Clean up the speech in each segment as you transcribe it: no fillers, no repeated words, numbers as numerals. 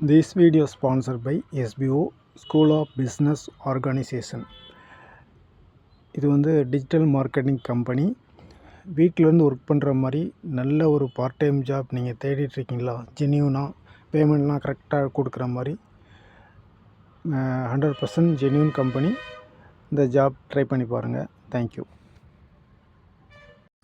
This video is sponsored by SBO School of Business Organization. இது வந்து digital marketing company. வீட்டிலேருந்து work பண்ணுற மாதிரி நல்ல ஒரு பார்ட் டைம் ஜாப் நீங்கள் தேடிட்டுருக்கீங்களா? ஜென்யூனாக பேமெண்ட்லாம் கரெக்டாக கொடுக்குற மாதிரி 100% ஜென்யூன் கம்பெனி. இந்த ஜாப் ட்ரை பண்ணி பாருங்கள். தேங்க்யூ.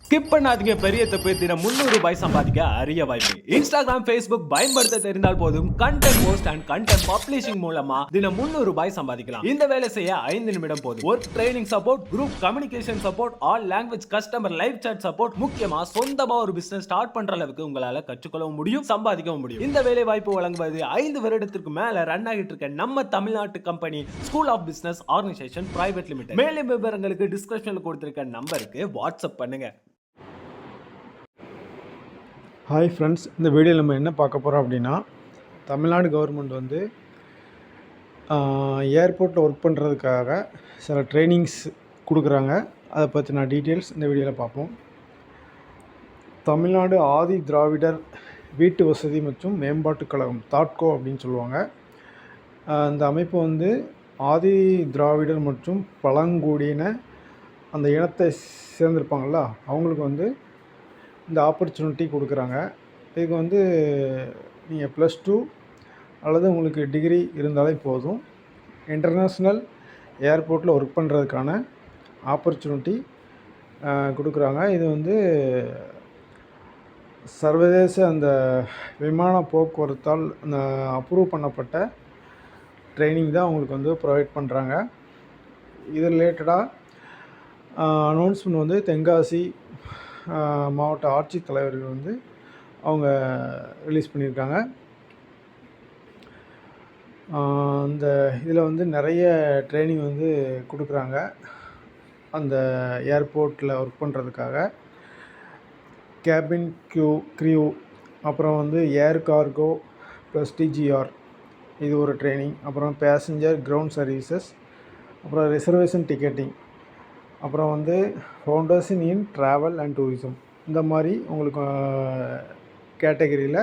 ஸ்கிப் பண்ணாதீங்க. பெரிய தப்பு. தினம் 300 ரூபாய் சம்பாதிக்க அரிய வாய்ப்பு. இன்ஸ்டாகிராம், ஃபேஸ்புக் பயன்படுத்த தெரிந்தால் போதும். Content post and content publishing மூலமா தினம் 300 ரூபாய் சம்பாதிக்கலாம். இந்த வேலை செய்ய 5 நிமிடம் போதும். Work training support, group communication support, all language customer live chat support, முக்கியமா சொந்தமா ஒரு பிசினஸ் ஸ்டார்ட் பண்ற அளவுக்கு உங்களால கற்றுக்கொள்ளவும் முடியும், சம்பாதிக்கவும் முடியும். இந்த வேலை வாய்ப்பு வழங்குவது 5 வருடத்திற்கு மேல ரன் ஆகிட்டு இருக்க நம்ம தமிழ்நாட்டு company school of business organisation private limited. மேலும் விவரங்களுக்கு டிஸ்கிரிப்ஷன்ல கொடுத்திருக்க நம்பருக்கு வாட்ஸ்அப் பண்ணுங்க. ஹாய் ஃப்ரெண்ட்ஸ், இந்த வீடியோவில் நம்ம என்ன பார்க்க போகிறோம் அப்படின்னா, தமிழ்நாடு கவர்மெண்ட் வந்து ஏர்போர்ட்டில் ஒர்க் பண்ணுறதுக்காக சில ட்ரைனிங்ஸ் கொடுக்குறாங்க. அதை பற்றின டீட்டெயில்ஸ் இந்த வீடியோவில் பார்ப்போம். தமிழ்நாடு ஆதி திராவிடர் வீட்டு வசதி மற்றும் மேம்பாட்டுக் கழகம், தாட்கோ அப்படின்னு சொல்லுவாங்க. இந்த அமைப்பு வந்து ஆதி திராவிடர் மற்றும் பழங்குடியின அந்த இனத்தை சேர்ந்திருப்பாங்களா, அவங்களுக்கு வந்து இந்த ஆப்பர்ச்சுனிட்டி கொடுக்குறாங்க. இதுக்கு வந்து நீங்கள் +2 அல்லது உங்களுக்கு டிகிரி இருந்தாலே போதும். இன்டர்நேஷ்னல் ஏர்போர்ட்டில் ஒர்க் பண்ணுறதுக்கான ஆப்பர்ச்சுனிட்டி கொடுக்குறாங்க. இது வந்து சர்வதேச அந்த விமான போக்குவரத்தால் அந்த அப்ரூவ் பண்ணப்பட்ட ட்ரைனிங் தான் அவங்களுக்கு வந்து ப்ரொவைட் பண்ணுறாங்க. இது ரிலேட்டடாக அனௌன்ஸ்மெண்ட் வந்து தென்காசி மாவட்ட ஆட்சித்தலைவர்கள் வந்து அவங்க ரிலீஸ் பண்ணியிருக்காங்க. இந்த இதில் வந்து நிறைய ட்ரைனிங் வந்து கொடுக்குறாங்க. அந்த ஏர்போர்ட்டில் ஒர்க் பண்ணுறதுக்காக கேபின் க்ரியூ, அப்புறம் வந்து ஏர் கார்கோ ப்ளஸ் டிஜிஆர், இது ஒரு ட்ரைனிங். அப்புறம் பேசஞ்சர் கிரவுண்ட் சர்வீசஸ், அப்புறம் ரிசர்வேஷன் டிக்கெட்டிங், அப்புறம் வந்து foundation in travel and tourism. இந்த மாதிரி உங்களுக்கு கேட்டகரியில்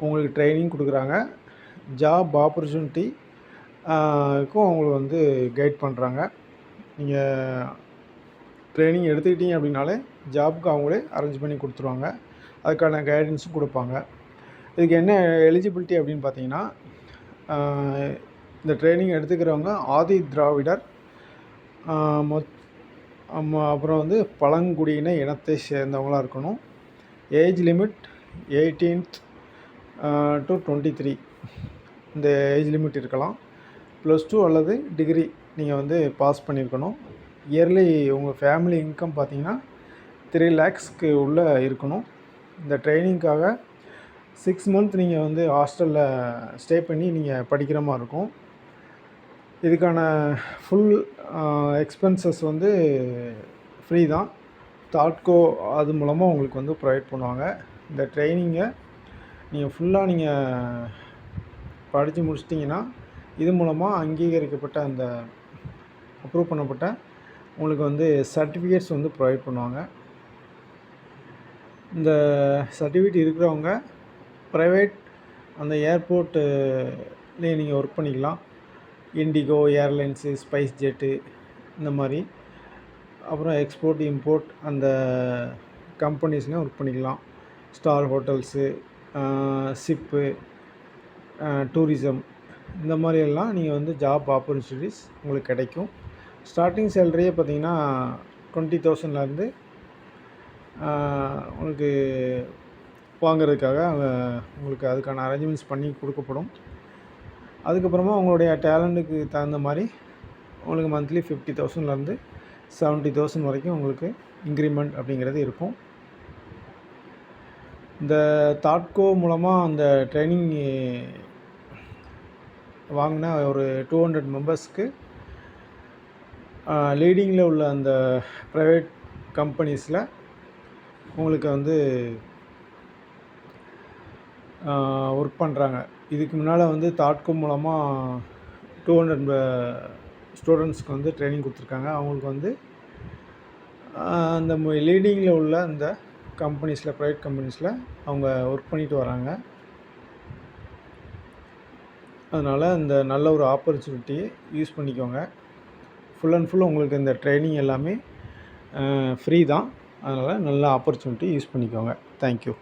உங்களுக்கு ட்ரைனிங் கொடுக்குறாங்க. ஜாப் ஆப்பர்ச்சுனிட்டிக்கும் அவங்களுக்கு வந்து கைட் பண்ணுறாங்க. நீங்கள் ட்ரைனிங் எடுத்துக்கிட்டீங்க அப்படின்னாலே ஜாப்புக்கு அவங்களே அரேஞ்ச் பண்ணி கொடுத்துருவாங்க. அதுக்கான கைடன்ஸும் கொடுப்பாங்க. இதுக்கு என்ன எலிஜிபிலிட்டி அப்படின்னு பார்த்தீங்கன்னா, இந்த ட்ரைனிங் எடுத்துக்கிறவங்க ஆதி திராவிடர் அப்புறம் வந்து பழங்குடியின இனத்தை சேர்ந்தவங்களாக இருக்கணும். ஏஜ் லிமிட் 18 to 23 இந்த ஏஜ் லிமிட் இருக்கலாம். +2 அல்லது டிகிரி நீங்கள் வந்து பாஸ் பண்ணியிருக்கணும். இயர்லி உங்கள் ஃபேமிலி இன்கம் பார்த்தீங்கன்னா 3 lakhsக்கு உள்ளே இருக்கணும். இந்த ட்ரைனிங்காக 6 month நீங்கள் வந்து ஹாஸ்டலில் ஸ்டே பண்ணி நீங்கள் படிக்கிற மாதிரி இருக்கும். இதுக்கான ஃபுல் எக்ஸ்பென்சஸ் வந்து ஃப்ரீ தான். தாட்கோ அது மூலமாக உங்களுக்கு வந்து ப்ரொவைட் பண்ணுவாங்க. இந்த ட்ரைனிங்கை நீங்கள் ஃபுல்லாக நீங்கள் படித்து முடிச்சிட்டிங்கன்னா, இது மூலமாக அங்கீகரிக்கப்பட்ட அந்த அப்ரூவ் பண்ணப்பட்ட உங்களுக்கு வந்து சர்டிஃபிகேட்ஸ் வந்து ப்ரொவைட் பண்ணுவாங்க. இந்த சர்டிஃபிகேட் இருக்கிறவங்க ப்ரைவேட் அந்த ஏர்போர்ட்லேயே நீங்கள் ஒர்க் பண்ணிக்கலாம். இண்டிகோ ஏர்லைன்ஸு, ஸ்பைஸ் ஜெட்டு, இந்த மாதிரி. அப்புறம் எக்ஸ்போர்ட் இம்போர்ட் அந்த கம்பெனிஸ்லேயும் ஒர்க் பண்ணிக்கலாம். ஸ்டார் ஹோட்டல்ஸு, ஷிப்பு, டூரிசம், இந்த மாதிரியெல்லாம் நீங்கள் வந்து ஜாப் ஆப்பர்ச்சுனிட்டிஸ் உங்களுக்கு கிடைக்கும். ஸ்டார்டிங் சேலரியே பார்த்தீங்கன்னா 20,000லேருந்து உங்களுக்கு வாங்கிறதுக்காக உங்களுக்கு அதுக்கான அரேஞ்ச்மெண்ட்ஸ் பண்ணி கொடுக்கப்படும். அதுக்கப்புறமா உங்களுடைய டேலண்ட்டுக்கு தகுந்த மாதிரி உங்களுக்கு மந்த்லி 50,000லேருந்து 70,000 வரைக்கும் உங்களுக்கு இன்க்ரிமெண்ட் அப்படிங்கிறது இருக்கும். இந்த தாட்கோ மூலமாக அந்த ட்ரைனிங் வாங்கின ஒரு 200 மெம்பர்ஸ்க்கு லீடிங்கில் உள்ள அந்த ப்ரைவேட் கம்பெனிஸில் உங்களுக்கு வந்து ஒர்க் பண்ணுறாங்க. இதுக்கு முன்னால் வந்து தாட்கோ மூலமாக 200 ஸ்டூடெண்ட்ஸ்க்கு வந்து ட்ரைனிங் கொடுத்துருக்காங்க. அவங்களுக்கு வந்து அந்த லீடிங்கில் உள்ள அந்த கம்பெனிஸில், ப்ரைவேட் கம்பெனிஸில் அவங்க ஒர்க் பண்ணிட்டு வராங்க. அதனால் இந்த நல்ல ஒரு ஆப்பர்ச்சுனிட்டியை யூஸ் பண்ணிக்கோங்க. ஃபுல் அண்ட் ஃபுல் உங்களுக்கு இந்த ட்ரைனிங் எல்லாமே ஃப்ரீ தான். அதனால் நல்ல ஆப்பர்ச்சுனிட்டி யூஸ் பண்ணிக்கோங்க. தேங்க்யூ.